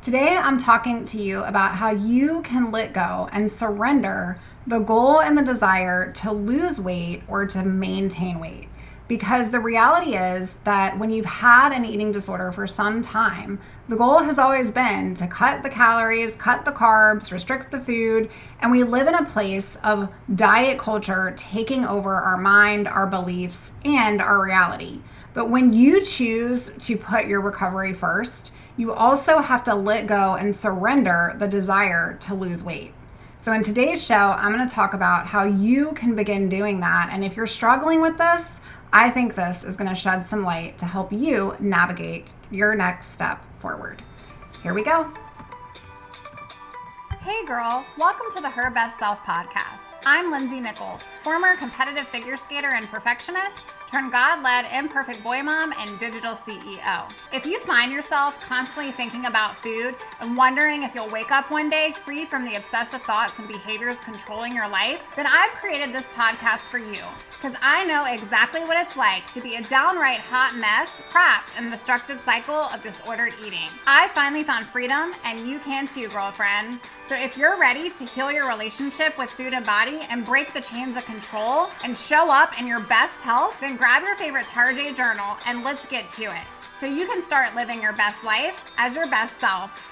Today, I'm talking to you about how you can let go and surrender the goal and the desire to lose weight or to maintain weight. Because the reality is that when you've had an eating disorder for some time, the goal has always been to cut the calories, cut the carbs, restrict the food, and we live in a place of diet culture taking over our mind, our beliefs, and our reality. But when you choose to put your recovery first, you also have to let go and surrender the desire to lose weight. So in today's show, I'm going to talk about how you can begin doing that. And if you're struggling with this, I think this is going to shed some light to help you navigate your next step forward. Here we go. Hey girl, welcome to the Her Best Self podcast. I'm Lindsey, former competitive figure skater and perfectionist, turned God-led imperfect boy mom and digital CEO. If you find yourself constantly thinking about food and wondering if you'll wake up one day free from the obsessive thoughts and behaviors controlling your life, then I've created this podcast for you because I know exactly what it's like to be a downright hot mess trapped in a destructive cycle of disordered eating. I finally found freedom, and you can too, girlfriend. So if you're ready to heal your relationship with food and body and break the chains of control and show up in your best health, then grab your favorite Tarjay journal and let's get to it so you can start living your best life as your best self.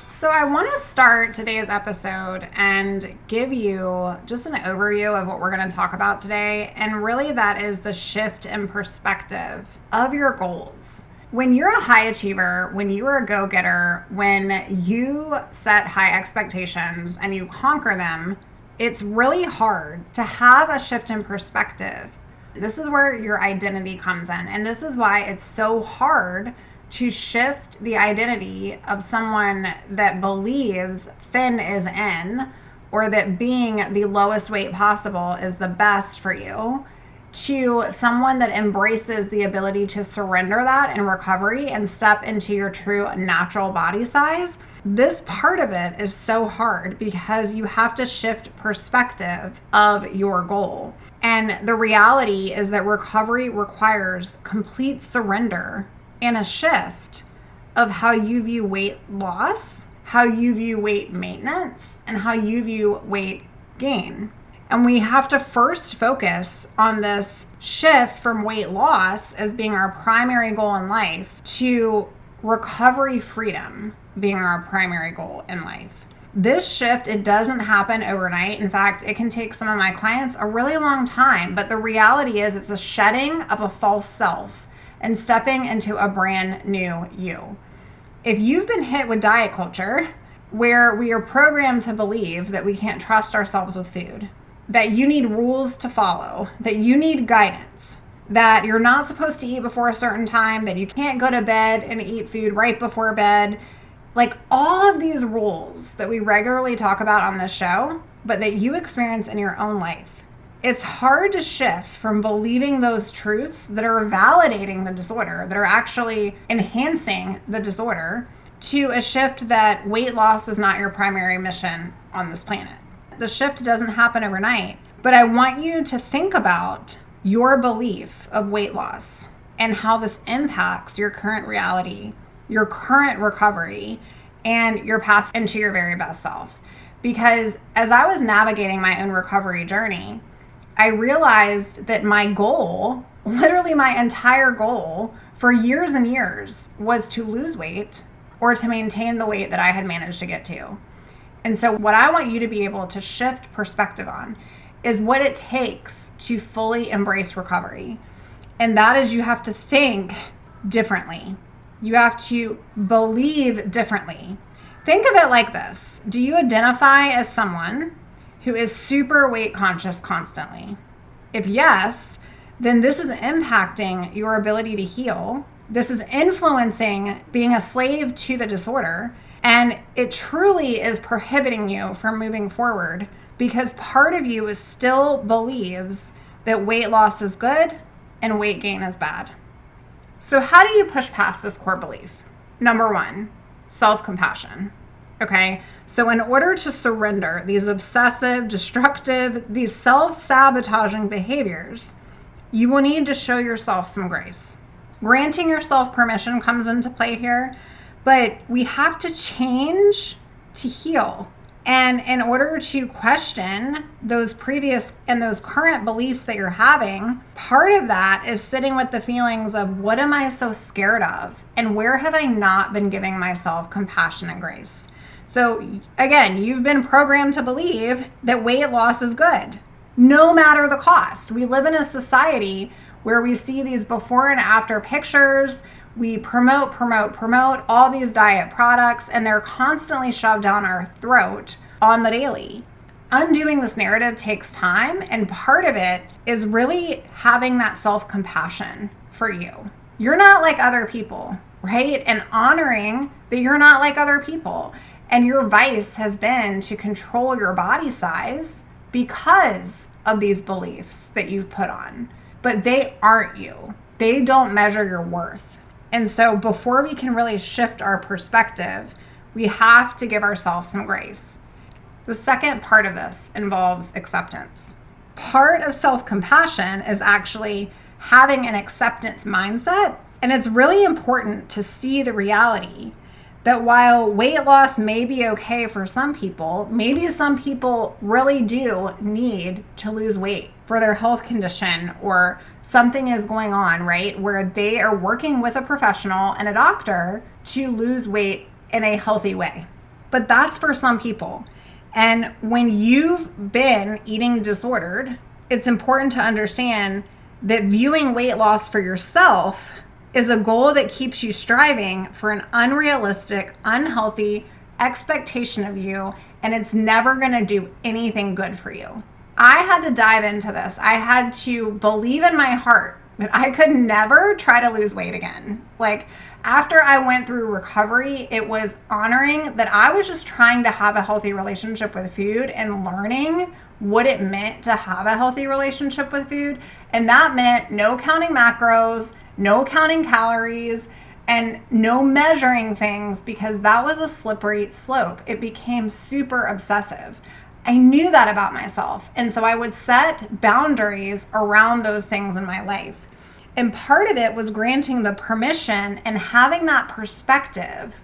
So I want to start today's episode and give you just an overview of what we're going to talk about today. And really that is the shift in perspective of your goals. When you're a high achiever, when you are a go-getter, when you set high expectations and you conquer them, it's really hard to have a shift in perspective. This is where your identity comes in. And this is why it's so hard to shift the identity of someone that believes thin is in, or that being the lowest weight possible is the best for you, to someone that embraces the ability to surrender that in recovery and step into your true natural body size. This part of it is so hard because you have to shift perspective of your goal. And the reality is that recovery requires complete surrender and a shift of how you view weight loss, how you view weight maintenance, and how you view weight gain. And we have to first focus on this shift from weight loss as being our primary goal in life to recovery freedom being our primary goal in life. This shift, it doesn't happen overnight. In fact, it can take some of my clients a really long time. But the reality is it's a shedding of a false self and stepping into a brand new you. If you've been hit with diet culture, where we are programmed to believe that we can't trust ourselves with food, that you need rules to follow, that you need guidance, that you're not supposed to eat before a certain time, that you can't go to bed and eat food right before bed, like all of these rules that we regularly talk about on this show, but that you experience in your own life. It's hard to shift from believing those truths that are validating the disorder, that are actually enhancing the disorder, to a shift that weight loss is not your primary mission on this planet. The shift doesn't happen overnight, but I want you to think about your belief of weight loss and how this impacts your current reality, your current recovery, and your path into your very best self. Because as I was navigating my own recovery journey, I realized that my goal, literally my entire goal for years and years, was to lose weight or to maintain the weight that I had managed to get to. And so what I want you to be able to shift perspective on is what it takes to fully embrace recovery. And that is, you have to think differently. You have to believe differently. Think of it like this. Do you identify as someone who is super weight conscious constantly? If yes, then this is impacting your ability to heal. This is influencing being a slave to the disorder. And it truly is prohibiting you from moving forward because part of you still believes that weight loss is good and weight gain is bad. So how do you push past this core belief? Number one, self-compassion. Okay, so in order to surrender these obsessive, destructive, these self-sabotaging behaviors, you will need to show yourself some grace. Granting yourself permission comes into play here, but we have to change to heal. And in order to question those previous and those current beliefs that you're having, part of that is sitting with the feelings of, what am I so scared of? And where have I not been giving myself compassion and grace? So again, you've been programmed to believe that weight loss is good, no matter the cost. We live in a society where we see these before and after pictures. We promote all these diet products, and they're constantly shoved down our throat on the daily. Undoing this narrative takes time, and part of it is really having that self-compassion for you. You're not like other people, right? And honoring that you're not like other people. And your vice has been to control your body size because of these beliefs that you've put on. But they aren't you. They don't measure your worth. And so before we can really shift our perspective, we have to give ourselves some grace. The second part of this involves acceptance. Part of self-compassion is actually having an acceptance mindset. And it's really important to see the reality that while weight loss may be okay for some people, maybe some people really do need to lose weight for their health condition, or something is going on, right? Where they are working with a professional and a doctor to lose weight in a healthy way. But that's for some people. And when you've been eating disordered, it's important to understand that viewing weight loss for yourself is a goal that keeps you striving for an unrealistic, unhealthy expectation of you, and it's never going to do anything good for you. I had to dive into this. I had to believe in my heart that I could never try to lose weight again. Like, after I went through recovery, it was honoring that I was just trying to have a healthy relationship with food and learning what it meant to have a healthy relationship with food. And that meant no counting macros, no counting calories, and no measuring things, because that was a slippery slope. It became super obsessive. I knew that about myself. And so I would set boundaries around those things in my life. And part of it was granting the permission and having that perspective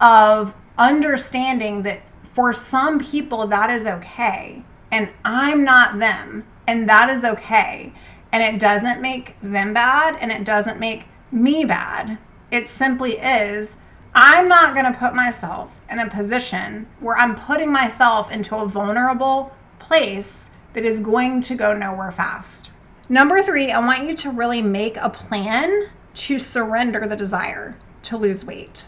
of understanding that for some people that is okay. And I'm not them. And that is okay. And it doesn't make them bad, and it doesn't make me bad. It simply is, I'm not going to put myself in a position where I'm putting myself into a vulnerable place that is going to go nowhere fast. Number 3, I want you to really make a plan to surrender the desire to lose weight.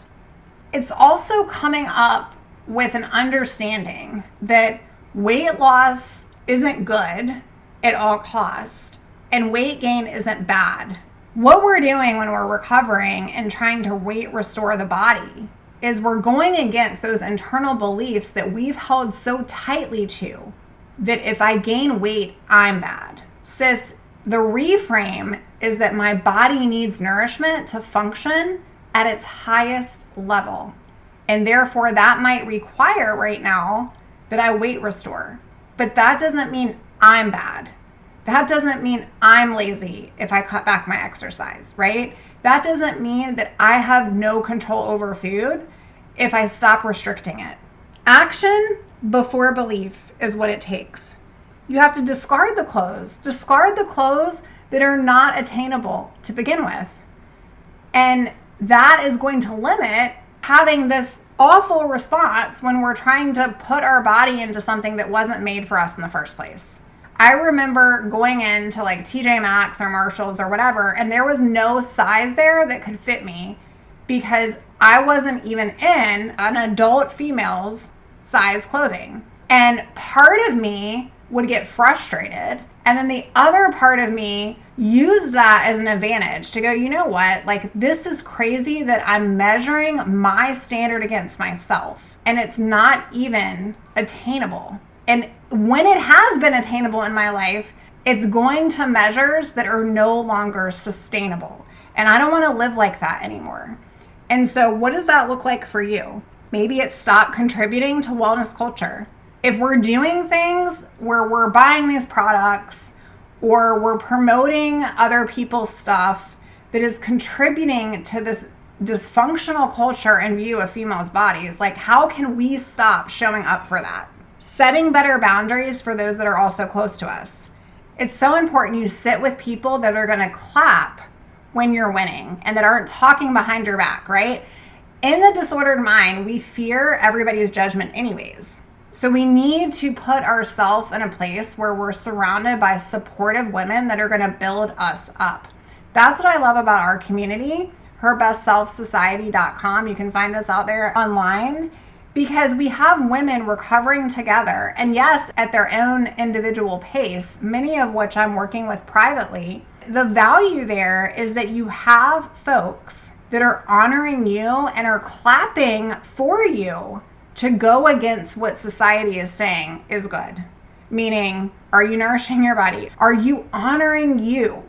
It's also coming up with an understanding that weight loss isn't good at all costs, and weight gain isn't bad. What we're doing when we're recovering and trying to weight restore the body is we're going against those internal beliefs that we've held so tightly to, that if I gain weight, I'm bad. Sis, the reframe is that my body needs nourishment to function at its highest level. And therefore that might require right now that I weight restore. But that doesn't mean I'm bad. That doesn't mean I'm lazy if I cut back my exercise, right? That doesn't mean that I have no control over food if I stop restricting it. Action before belief is what it takes. You have to discard the clothes that are not attainable to begin with. And that is going to limit having this awful response when we're trying to put our body into something that wasn't made for us in the first place. I remember going into like TJ Maxx or Marshalls or whatever, and there was no size there that could fit me because I wasn't even in an adult female's size clothing. And part of me would get frustrated, and then the other part of me used that as an advantage to go, you know what, like, this is crazy that I'm measuring my standard against myself and it's not even attainable. And when it has been attainable in my life, it's going to measures that are no longer sustainable. And I don't want to live like that anymore. And so what does that look like for you? Maybe it's stop contributing to wellness culture. If we're doing things where we're buying these products or we're promoting other people's stuff that is contributing to this dysfunctional culture and view of females' bodies, like how can we stop showing up for that? Setting better boundaries for those that are also close to us. It's so important you sit with people that are going to clap when you're winning and that aren't talking behind your back, right? In the disordered mind, we fear everybody's judgment anyways. So we need to put ourselves in a place where we're surrounded by supportive women that are going to build us up. That's what I love about our community, herbestselfsociety.com. You can find us out there online because we have women recovering together. And yes, at their own individual pace, many of which I'm working with privately. The value there is that you have folks that are honoring you and are clapping for you to go against what society is saying is good. Meaning, are you nourishing your body? Are you honoring you?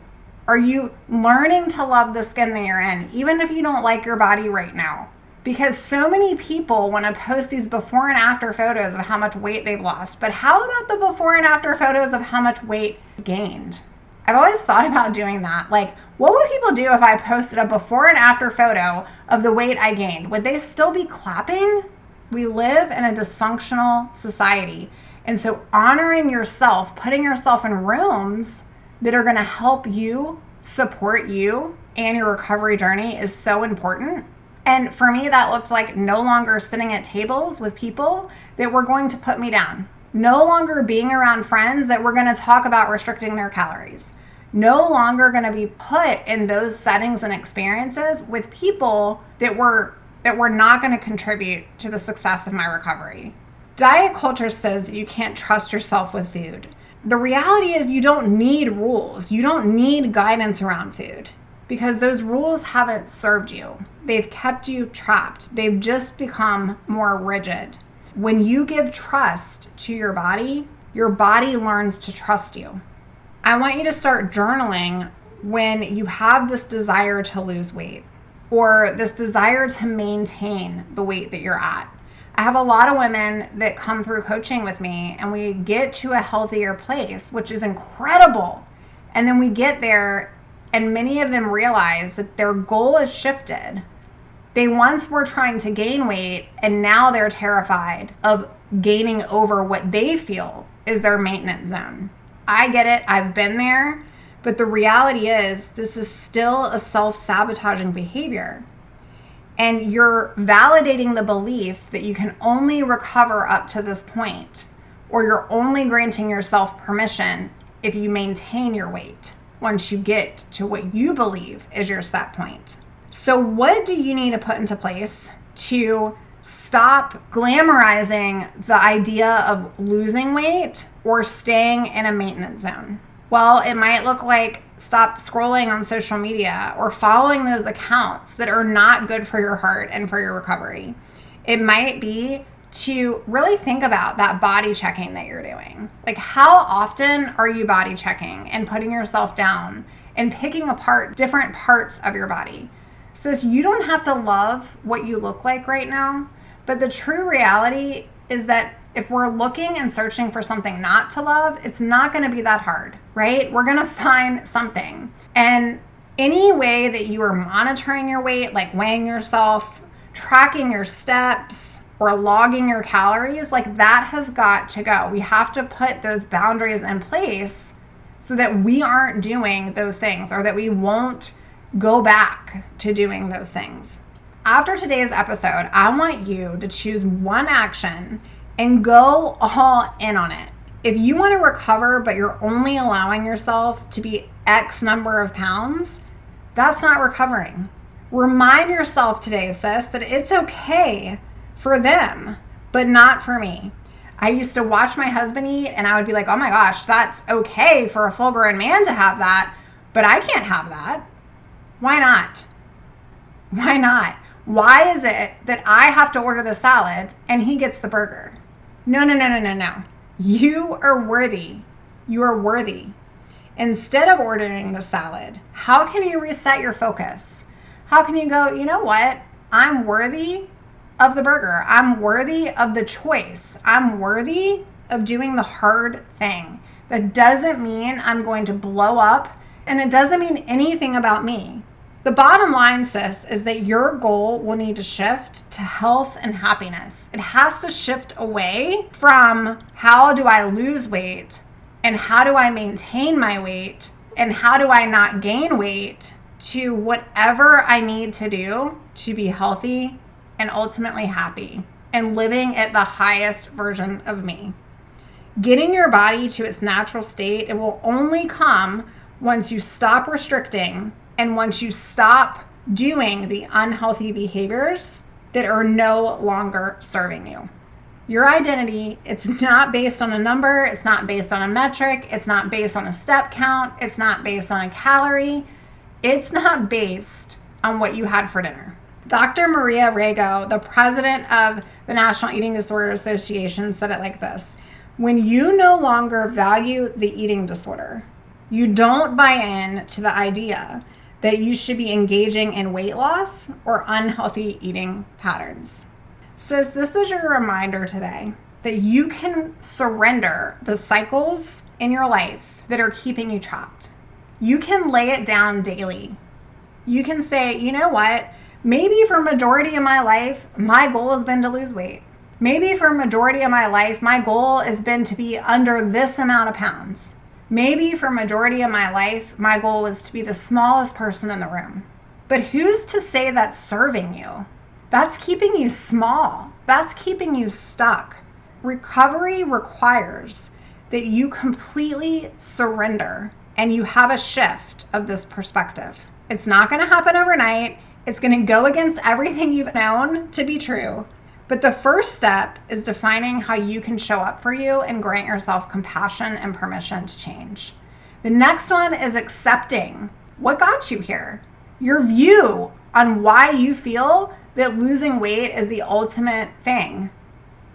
Are you learning to love the skin that you're in, even if you don't like your body right now? Because so many people want to post these before and after photos of how much weight they've lost. But how about the before and after photos of how much weight gained? I've always thought about doing that. Like, what would people do if I posted a before and after photo of the weight I gained? Would they still be clapping? We live in a dysfunctional society. And so honoring yourself, putting yourself in rooms that are going to help you, support you and your recovery journey is so important. And for me, that looked like no longer sitting at tables with people that were going to put me down. No longer being around friends that were going to talk about restricting their calories. No longer going to be put in those settings and experiences with people that were not going to contribute to the success of my recovery. Diet culture says that you can't trust yourself with food. The reality is you don't need rules. You don't need guidance around food because those rules haven't served you. They've kept you trapped. They've just become more rigid. When you give trust to your body learns to trust you. I want you to start journaling when you have this desire to lose weight or this desire to maintain the weight that you're at. I have a lot of women that come through coaching with me and we get to a healthier place, which is incredible. And then we get there and many of them realize that their goal is shifted. They once were trying to gain weight and now they're terrified of gaining over what they feel is their maintenance zone. I get it. I've been there. But the reality is this is still a self-sabotaging behavior. And you're validating the belief that you can only recover up to this point, or you're only granting yourself permission if you maintain your weight once you get to what you believe is your set point. So what do you need to put into place to stop glamorizing the idea of losing weight or staying in a maintenance zone? Well, it might look like stop scrolling on social media or following those accounts that are not good for your heart and for your recovery. It might be to really think about that body checking that you're doing. Like, how often are you body checking and putting yourself down and picking apart different parts of your body? So you don't have to love what you look like right now, but the true reality is that if we're looking and searching for something not to love, it's not going to be that hard, right? We're going to find something. And any way that you are monitoring your weight, like weighing yourself, tracking your steps, or logging your calories, like that has got to go. We have to put those boundaries in place so that we aren't doing those things or that we won't go back to doing those things. After today's episode, I want you to choose one action and go all in on it. If you want to recover, but you're only allowing yourself to be X number of pounds, that's not recovering. Remind yourself today, sis, that it's okay for them, but not for me. I used to watch my husband eat and I would be like, oh my gosh, that's okay for a full-grown man to have that, but I can't have that. Why not? Why not? Why is it that I have to order the salad and he gets the burger? No. You are worthy. You are worthy. Instead of ordering the salad, how can you reset your focus? How can you go, you know what? I'm worthy of the burger. I'm worthy of the choice. I'm worthy of doing the hard thing. That doesn't mean I'm going to blow up, and it doesn't mean anything about me. The bottom line, sis, is that your goal will need to shift to health and happiness. It has to shift away from how do I lose weight and how do I maintain my weight and how do I not gain weight to whatever I need to do to be healthy and ultimately happy and living at the highest version of me. Getting your body to its natural state, it will only come once you stop restricting and once you stop doing the unhealthy behaviors that are no longer serving you. Your identity, it's not based on a number, it's not based on a metric, it's not based on a step count, it's not based on a calorie, it's not based on what you had for dinner. Dr. Maria Rego, the president of the National Eating Disorder Association, said it like this: when you no longer value the eating disorder, you don't buy in to the idea that you should be engaging in weight loss or unhealthy eating patterns. Sis, this is your reminder today that you can surrender the cycles in your life that are keeping you trapped. You can lay it down daily. You can say, you know what? Maybe for a majority of my life, my goal has been to lose weight. Maybe for a majority of my life, my goal has been to be under this amount of pounds. Maybe for a majority of my life, my goal was to be the smallest person in the room. But who's to say that's serving you? That's keeping you small. That's keeping you stuck. Recovery requires that you completely surrender and you have a shift of this perspective. It's not going to happen overnight. It's going to go against everything you've known to be true. But the first step is defining how you can show up for you and grant yourself compassion and permission to change. The next one is accepting what got you here. Your view on why you feel that losing weight is the ultimate thing.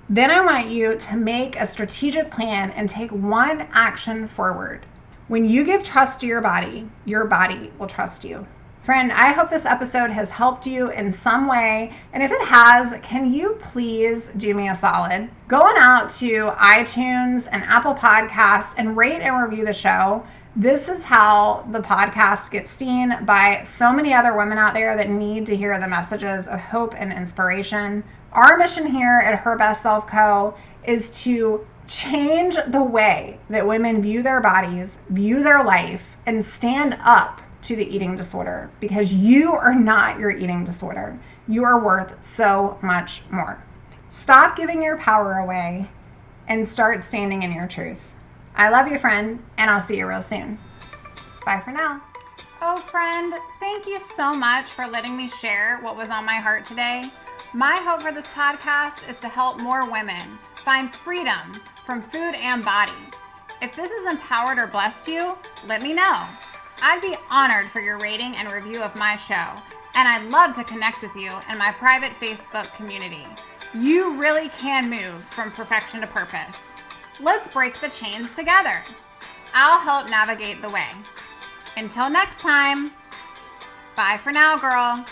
Then I want you to make a strategic plan and take one action forward. When you give trust to your body will trust you. Friend, I hope this episode has helped you in some way. And if it has, can you please do me a solid? Go on out to iTunes and Apple Podcasts and rate and review the show. This is how the podcast gets seen by so many other women out there that need to hear the messages of hope and inspiration. Our mission here at Her Best Self Co. is to change the way that women view their bodies, view their life, and stand up to the eating disorder, because you are not your eating disorder. You are worth so much more. Stop giving your power away and start standing in your truth. I love you, friend, and I'll see you real soon. Bye for now. Oh, friend, thank you so much for letting me share what was on my heart today. My hope for this podcast is to help more women find freedom from food and body. If this has empowered or blessed you, let me know. I'd be honored for your rating and review of my show, and I'd love to connect with you in my private Facebook community. You really can move from perfection to purpose. Let's break the chains together. I'll help navigate the way. Until next time, bye for now, girl.